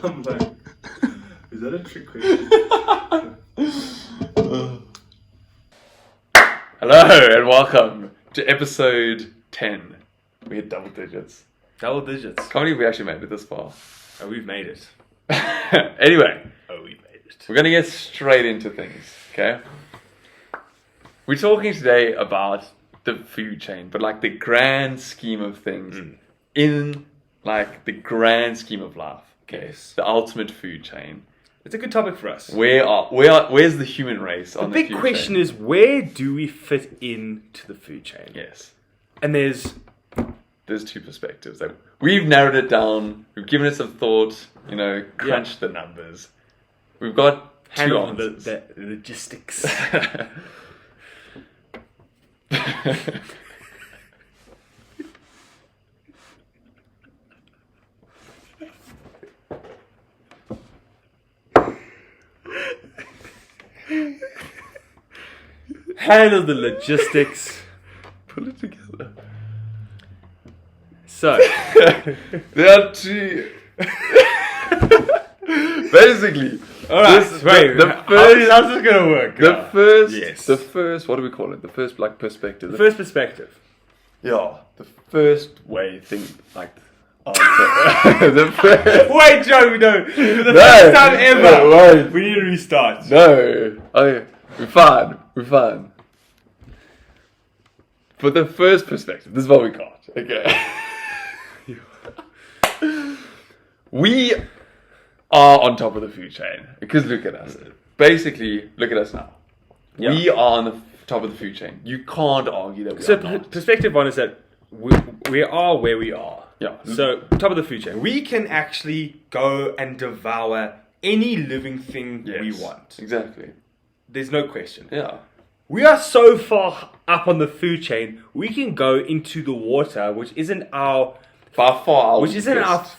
I'm like, is that a trick question? Hello and welcome to episode 10. We hit double digits. Double digits. Can't believe we actually made it this far. Oh, we've made it. Anyway, We've made it. we're going to get straight into things, okay? We're talking today about the food chain, but like the grand scheme of things in like the grand scheme of life, okay? Yes. The ultimate food chain. It's a good topic for us. Where's the human race on the The big food question chain? is, where do we fit into the food chain? Yes. And there's Two perspectives. Like, we've narrowed it down. We've given it some thought. Crunched the numbers. We've got two handle answers. the logistics. Handle the logistics. Pull it together. So, There are two. Basically, alright, wait. How's this gonna work? the first. What do we call it? The first perspective. The first perspective. Yeah, the first way answer. The first. Wait, Joe, no. For the No, first time ever, no, wait. we need to restart. No. Okay, we're fine. For the first perspective, this is what we got. Okay. We are on top of the food chain. Because look at us. Basically, look at us now. Yeah. We are on the top of the food chain. You can't argue that we So, are not. perspective one is that we are where we are. Yeah. So, top of the food chain. We can actually go and devour any living thing we Yes, want. Exactly. There's no question. Yeah. We are so far up on the food chain, we can go into the water, which isn't our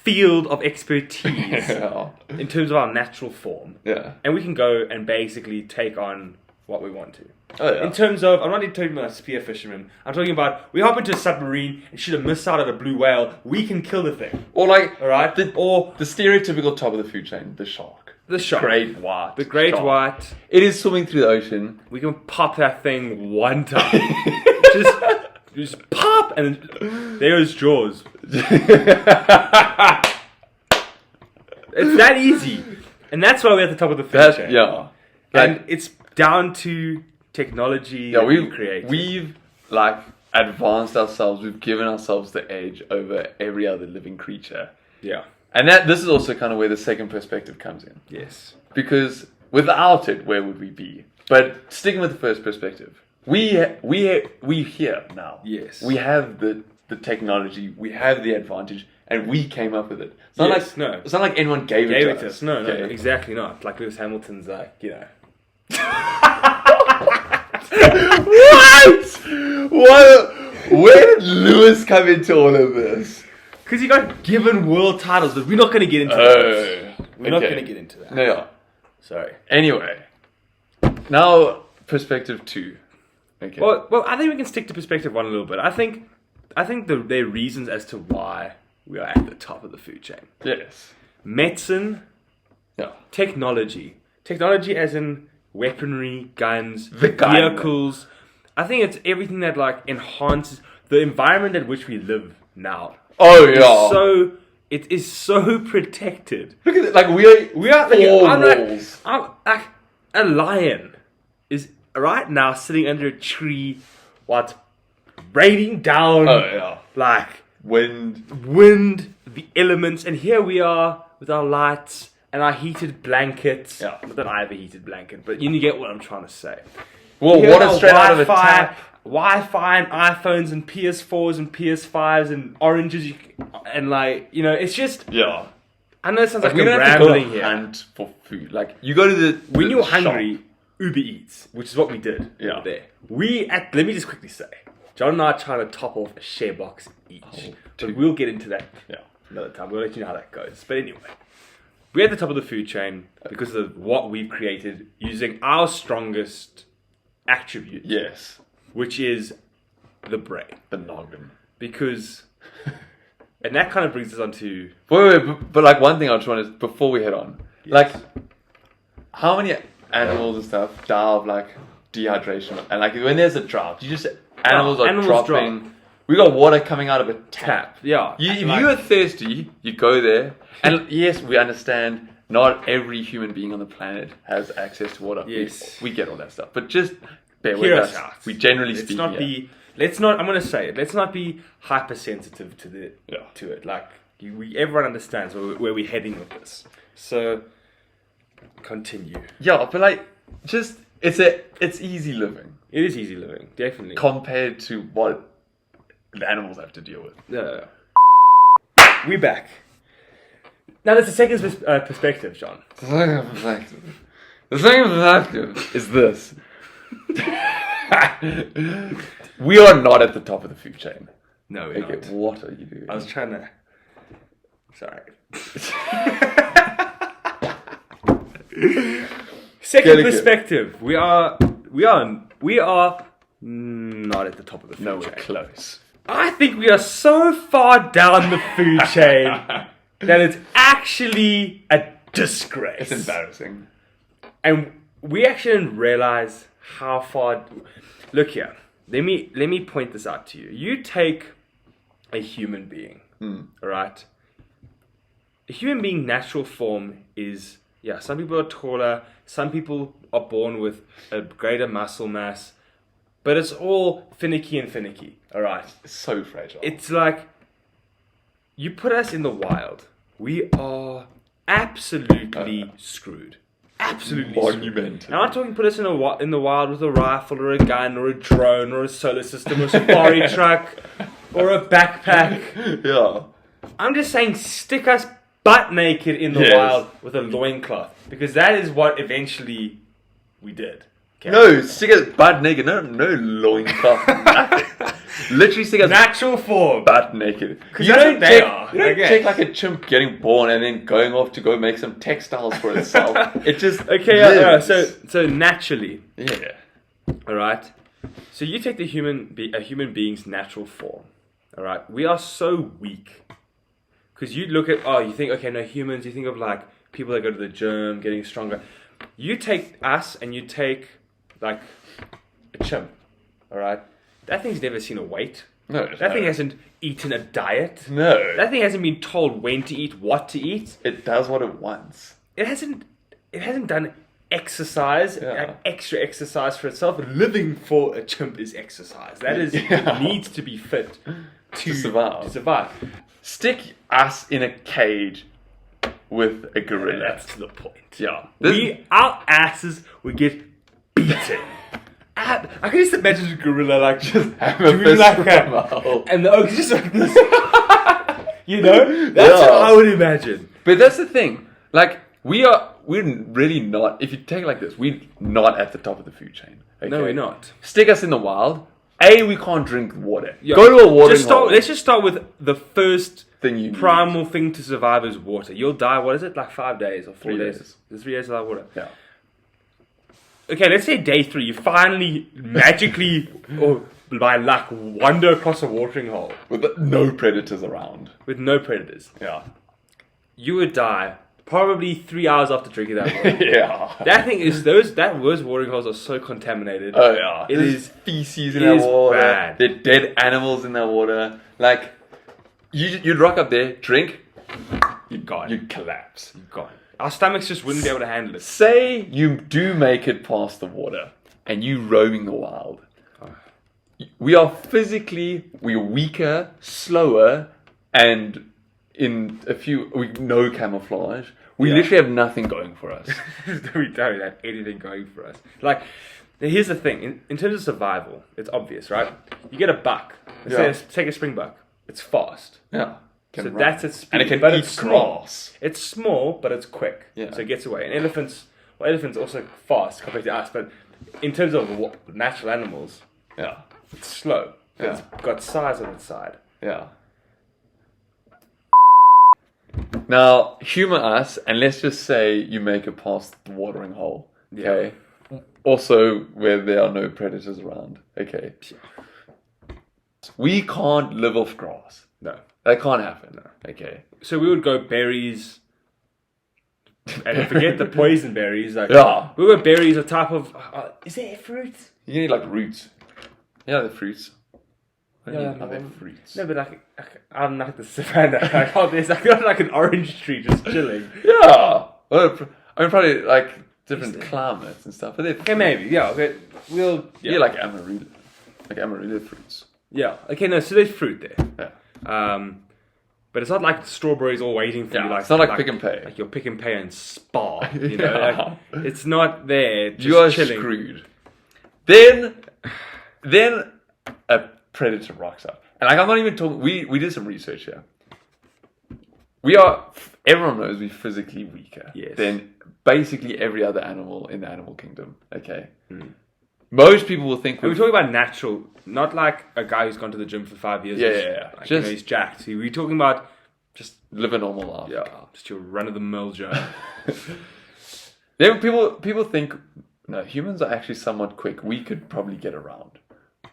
field of expertise Yeah. in terms of our natural form. Yeah. And we can go and basically take on what we want to. Oh, yeah. In terms of, I'm not even talking about spear fishermen. I'm talking about, we hop into a submarine and shoot a missile at a blue whale. We can kill the thing. Or like, Alright? Or the stereotypical top of the food chain, the shark. the shark. Great white. The great shark. white. It is swimming through the ocean. We can pop that thing one time. just pop, and there goes Jaws. It's that easy. And that's why we're at the top of the food chain. Yeah. And it's down to technology that we've created. We've like advanced ourselves. We've given ourselves the edge over every other living creature. Yeah. And this is also kind of where the second perspective comes in. Yes. Because without it, where would we be? But sticking with the first perspective, we here now. Yes. We have the technology, we have the advantage, and we came up with it. It's not like anyone gave it to us. No, Okay. exactly not. Like Lewis Hamilton's What? Where did Lewis come into all of this? Because he got given world titles, but we're not going to get into that. We're not going to get into that. No, yeah. Sorry. Anyway, now perspective 2. Okay. Well, I think we can stick to perspective 1 a little bit. I think there are reasons as to why we are at the top of the food chain. Yes. Medicine, Yeah. technology as in weaponry, guns, The gun. vehicles. I think it's everything that like enhances the environment in which we live now. Oh yeah. It is so protected. Look at it. Like we are Like, four I'm walls. like a lion is right now sitting under a tree while it's raining down. Oh yeah. Like Wind. the elements, and here we are with our lights and our heated blankets. Yeah. Not that I have a heated blanket, but you get what I'm trying to say. Well, Here water are straight out of a tap. Wi-Fi and iPhones and PS4s and PS5s and oranges, and it's just. Yeah. I know it sounds like we I'm don't have to go rambling here. hunt for food. Like you go to the When you're shop. hungry, Uber Eats, which is what we did Yeah. over there. Let me just quickly say, John and I are trying to top off a share box each. But we'll get into that another time. We'll let you know how that goes. But anyway, we're at the top of the food chain because of what we've created using our strongest attribute. Yes. Which is the brain. The noggin. Because And that kind of brings us on to... But like one thing I just want to, before we head on, like, how many animals and stuff die of like dehydration? And like when there's a drought, you just, animals are dropping. Drop. We got water coming out of a tap. Yeah. If you are thirsty, you go there. And yes, we understand not every human being on the planet has access to water. Yes. We get all that stuff. But just bear with us. We generally speak. Let's not, I'm going to say it, let's not be hypersensitive to it. Like, everyone understands where we're heading with this. So, continue. Yeah, but like, just, it's easy living. It is easy living, definitely. Compared to what the animals have to deal with. Yeah. We're back. Now, there's a second perspective, John. The second perspective is this. We are not at the top of the food chain. No, we're not. What are you doing? I was trying to... Sorry. Second perspective. We are not at the top of the food chain. No, we're close. I think we are so far down the food chain that it's actually a disgrace. It's embarrassing. And we actually didn't realize how far... Look here. Let me point this out to you. You take a human being, right? A human being natural form is, some people are taller, some people are born with a greater muscle mass, but it's all finicky, all right? It's so fragile. It's like, you put us in the wild, we are absolutely screwed. Absolutely monumental. And I'm not talking put us in the wild with a rifle or a gun or a drone or a solar system or a safari truck or a backpack. Yeah. I'm just saying stick us butt naked in the wild with a loincloth. Because that is what eventually we did. Okay? No, stick us butt naked. No loincloth. Nothing. Literally stick us natural form. Butt naked. You don't take like a chimp getting born and then going off to go make some textiles for itself. It just so naturally. Yeah. Alright. So you take a human being's natural form. Alright. We are so weak. Because you look at humans, you think of like people that go to the gym, getting stronger. You take us and you take like a chimp. Alright. That thing's never seen a weight. No. That thing hasn't eaten a diet. No. That thing hasn't been told when to eat, what to eat. It does what it wants. It hasn't done exercise, extra exercise for itself. Living for a chimp is exercise. That is needs to be fit to survive. Stick us in a cage with a gorilla. That's to the point. Yeah. Our asses would get beaten. I can just imagine a gorilla like just doing like that, and the oak's just like this. You know, that's what I would imagine. But that's the thing. Like we're really not. If you take it like this, we're not at the top of the food chain. Okay? No, we're not. Stick us in the wild. We can't drink water. Yeah. Go to a watering hole. Let's just start with the first thing primal thing to survive is water. You'll die. What is it? Like 5 days or 4 days? There's 3 days without water. Yeah. Okay, let's say day 3, you finally magically, or by luck, wander across a watering hole. With no predators around. With no predators. Yeah. You would die probably 3 hours after drinking that water. Yeah. That thing is, those watering holes are so contaminated. Oh yeah. There's feces in that water. Bad. There are dead animals in that water. Like, you'd rock up there, drink, you'd collapse. You're gone. Our stomachs just wouldn't be able to handle it. Say you do make it past the water and you roaming the wild. We're weaker, slower, and in no camouflage. We literally have nothing going for us. We don't have anything going for us. Like, here's the thing. In terms of survival, it's obvious, right? You get a buck. Let's take a spring buck. It's fast. Yeah. So that's its speed. And it can eat grass. It's small, but it's quick. Yeah. So it gets away. And elephants also fast compared to us, but in terms of natural animals, it's slow. But it's got size on its side. Yeah. Now, humor us, and let's just say you make it past the watering hole. Okay. Yeah. Also, where there are no predators around. Okay. We can't live off grass. No. That can't happen. Okay. So we would go berries, and forget the poison berries. Like, Yeah. we would go berries, a type of. Is there fruit? You need like roots. Yeah, the fruits. Yeah, Are they fruits? No, but I'm like the savannah. There's like an orange tree just chilling. Yeah. Well, I mean, probably like different climates and stuff. But they're Okay, maybe. Yeah. Okay. Yeah, like amarilla. Like amarilla fruits. Yeah. Okay. No. So there's fruit there. Yeah. But it's not like strawberries all waiting for you. Like it's not like Pick and Pay. Like your Pick and Pay and Spa. You know, like, it's not there. Just You are chilling. screwed. Then a predator rocks up, and like I'm not even talking. We did some research here. Everyone knows we're physically weaker than basically every other animal in the animal kingdom. Okay. Most people will think we're talking about natural, not like a guy who's gone to the gym for 5 years. Yeah. Like, just, he's jacked. We're talking about just live a normal life. Yeah, just your run-of-the-mill Joe. Then people think, no, humans are actually somewhat quick. We could probably get around.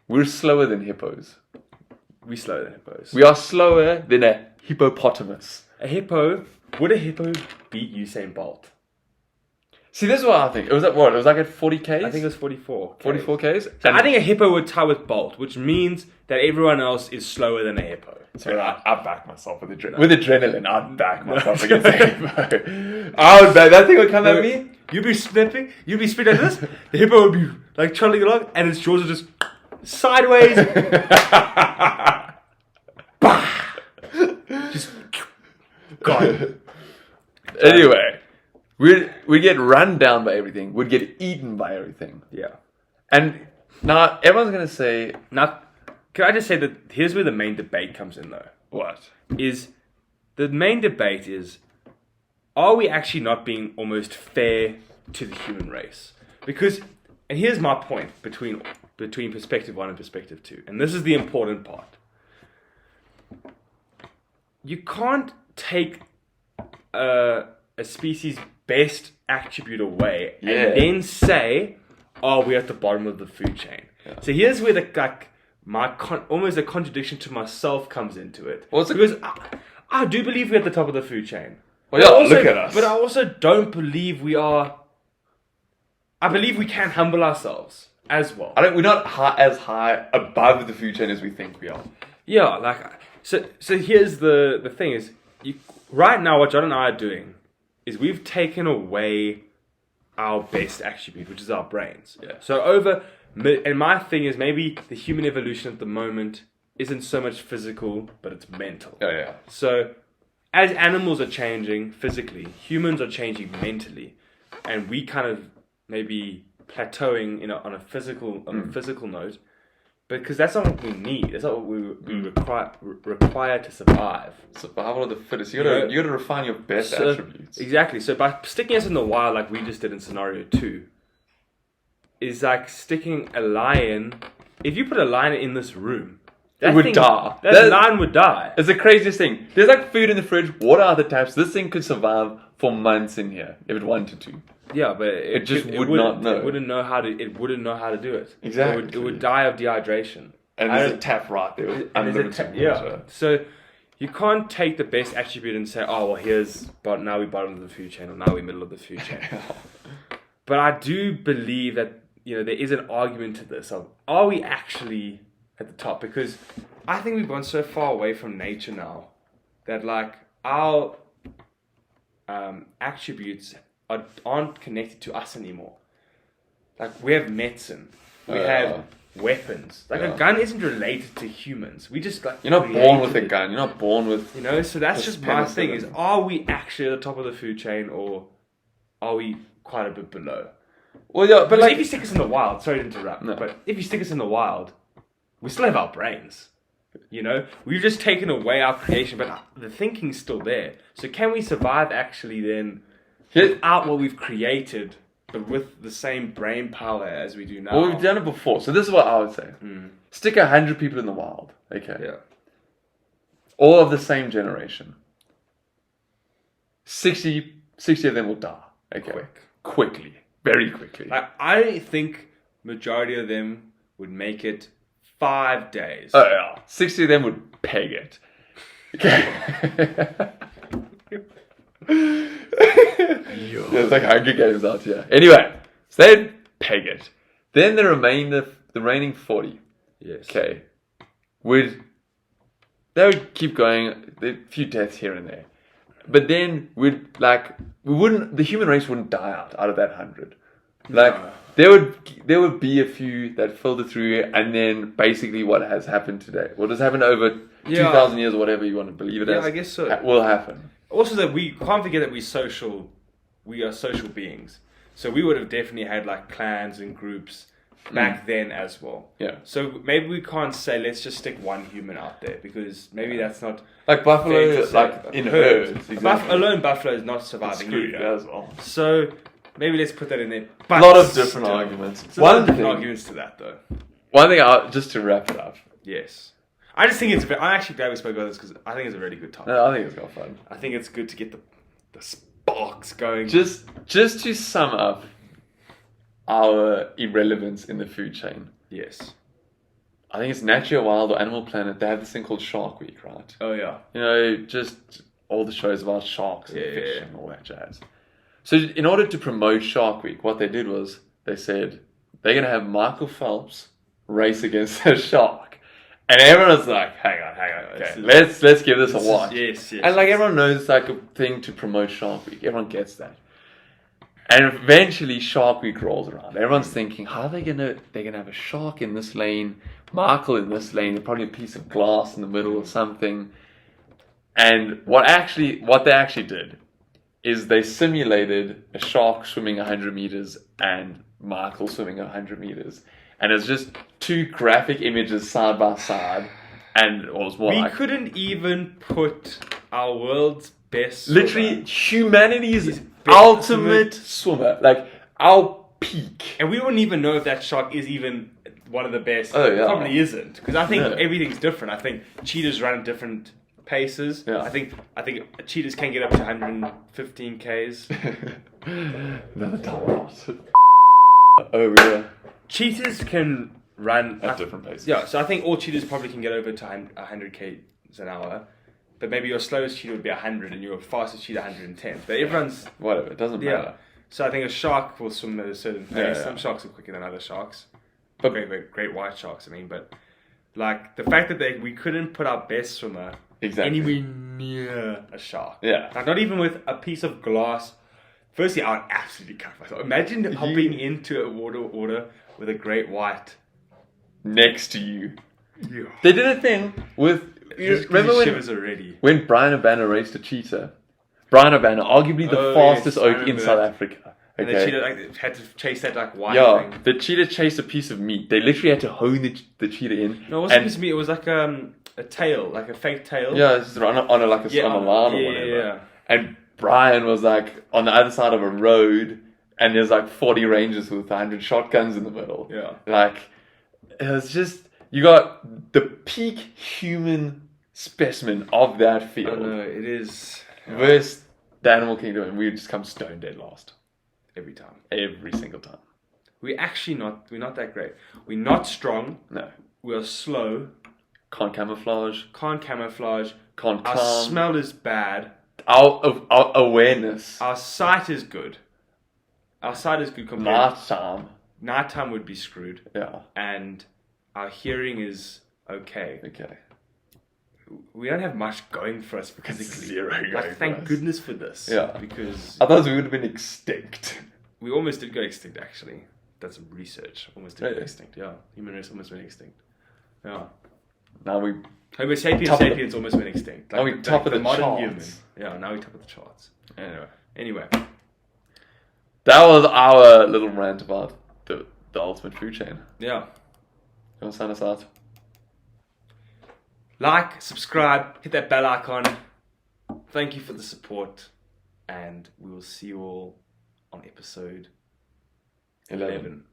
We're slower than hippos. We're slower than hippos. We are slower than a hippopotamus. Would a hippo beat Usain Bolt? See, this is what I think. It was at what? It was like at 40 Ks? I think it was 44. 44 Ks? So I think a hippo would tie with Bolt, which means that everyone else is slower than a hippo. So I back myself with adrenaline. With adrenaline, I'd back myself against a hippo. I would bet that thing would come at me. You'd be sprinting like this. The hippo would be like trotting along, and its jaws would just sideways. Just gone. Anyway, we'd get run down by everything. We'd get eaten by everything. Yeah. And now everyone's going to say... Now, can I just say that here's where the main debate comes in, though. What? The main debate is, are we actually not being almost fair to the human race? Because, and here's my point between perspective 1 and perspective 2, and this is the important part. You can't take a species' best attribute away and then say, "Oh, we're at the bottom of the food chain." Yeah. So here's where almost a contradiction to myself comes into it. Because I do believe we're at the top of the food chain. Well, yeah, look at us. But I also don't believe we are. I believe we can humble ourselves as well. We're not as high above the food chain as we think we are. Yeah, so here's the thing is, right now what John and I are doing is we've taken away our best attribute, which is our brains. Yeah. So and my thing is maybe the human evolution at the moment isn't so much physical, but it's mental. Yeah. So as animals are changing physically, humans are changing mentally, and we kind of maybe plateauing on a physical note. Because that's not what we need. That's not what we require to survive. Survival of the fittest. You gotta refine your best attributes. Exactly. So by sticking us in the wild like we just did in scenario 2, is like sticking a lion. If you put a lion in this room, it would die. That lion would die. It's the craziest thing. There's like food in the fridge, water out the taps. This thing could survive for months in here if it wanted to. Yeah, but it just would not know. It wouldn't know how to do it. Exactly. It would die of dehydration. And there's a tap right there with unlimited water. Yeah. So you can't take the best attribute and say, "Oh, well, now we're bottom of the food chain, or now we're middle of the food chain." But I do believe that there is an argument to this of, are we actually at the top? Because I think we've gone so far away from nature now that like our attributes aren't connected to us anymore. Like we have medicine, we have weapons. Like a gun isn't related to humans. We just you're not born with a gun. You're not born with So that's just my thing. Is are we actually at the top of the food chain, or are we quite a bit below? Well, yeah, but if you stick us in the wild, sorry to interrupt, but if you stick us in the wild, we still have our brains. We've just taken away our creation, but the thinking's still there. So can we survive actually then without what we've created, but with the same brain power as we do now? Well, we've done it before, so this is what I would say. Stick 100 people in the wild, okay? Yeah. All of the same generation. 60 of them will die, okay? Quickly. Very quickly. I think majority of them would make it 5 days. Oh, yeah. 60 of them would peg it. Okay. It's like Hunger Games out here. Anyway, so they'd peg it. Then the remaining 40. Yes. Okay. They would keep going, a few deaths here and there. But then the human race wouldn't die out of that 100. Like, No. there would be a few that filter through, and then basically what has happened today, what has happened over 2,000 years or whatever you want to believe it as, I guess so. Will happen. Also, that we can't forget that we are social beings. So we would have definitely had like clans and groups back then as well. Yeah. So maybe we can't say let's just stick one human out there, because maybe that's not Like buffalo, like in herds. Exactly. Alone buffalo is not surviving either. as well. So maybe let's put that in there. A But lot of different arguments. There's a lot of different arguments to that, though. One thing, just to wrap it up. Yes. I just think I'm actually glad we spoke about this, because I think it's a really good topic. No, I think it's got fun. I think it's good to get the sparks going. Just to sum up our irrelevance in the food chain. Yes. I think it's Nature Wild or Animal Planet. They have this thing called Shark Week, right? Oh, yeah. You know, just all the shows about sharks and fish Yeah. and all that jazz. So in order to promote Shark Week, what they did was they said they're going to have Michael Phelps race against a shark. And everyone's like, hang on, okay, let's give this a watch. Yes. And like everyone knows it's like a thing to promote Shark Week. Everyone gets that. And eventually Shark Week rolls around. Everyone's thinking, how are they're gonna have a shark in this lane, Michael in this lane, and probably a piece of glass in the middle or something. And what they actually did is they simulated a shark swimming 100 meters and Michael swimming 100 meters. And it's just two graphic images side by side. And it was more We couldn't even put our world's best literally humanity's best ultimate swimmer. Like, our peak. And we wouldn't even know if that shark is even one of the best. Oh, yeah. It probably isn't. Because I think No. everything's different. I think cheetahs run at different paces. Yeah. I think cheetahs can get up to 115 Ks. Another time. Oh, yeah. Cheetahs can run At different paces. Yeah, so I think all cheetahs probably can get over to 100 Ks an hour. But maybe your slowest cheetah would be 100 and your fastest cheetah 110. But everyone's... Whatever, it doesn't matter. So I think a shark will swim at a certain pace. Yeah. Some sharks are quicker than other sharks. But- Great white sharks, I mean. But like the fact that we couldn't put our best swimmer Exactly. anywhere near a shark. Yeah. Like not even with a piece of glass. Firstly, I would absolutely cut myself. Imagine hopping into a water with a great white Next to you. Yeah. They did a thing with... Remember shivers already. when Brian Urbana raced a cheetah? Brian Urbana, arguably the Oh, fastest yes, I oak in remember South that. Africa. And Okay. the cheetah like, had to chase that like white Yeah, thing. the cheetah chased a piece of meat. They literally had to hone the cheetah in. No, it wasn't just me. It was like a tail, like a fake tail. Yeah, it's just on a line or whatever. Yeah. And Brian was like on the other side of a road, and there's like 40 rangers with 100 shotguns in the middle. Yeah. Like, it was just, you got the peak human specimen of that I field know, it is. versus the animal kingdom, and we just come stone dead last. Every time. Every single time. We're not that great. We're not strong. No. We're slow. Can't camouflage. Can't camouflage. Can't Our calm. smell is bad. Our awareness. Our sight is good. Our sight is good compared. Nighttime. Nighttime would be screwed. Yeah. And our hearing is okay. Okay. We don't have much going for us physically. Zero going Like, for thank us. goodness for this. Yeah. Because Otherwise we would have been extinct. we almost did go extinct, actually. That's some research. Almost did go Really? extinct. Yeah. Human race almost went extinct. Yeah. Now we... Homo sapiens Top of the- sapiens almost went extinct. Now we top of the modern charts. human. Yeah, now we top of the charts. Anyway. That was our little rant about the ultimate food chain. Yeah. You want to sign us out? Like, subscribe, hit that bell icon. Thank you for the support. And we will see you all on episode 11.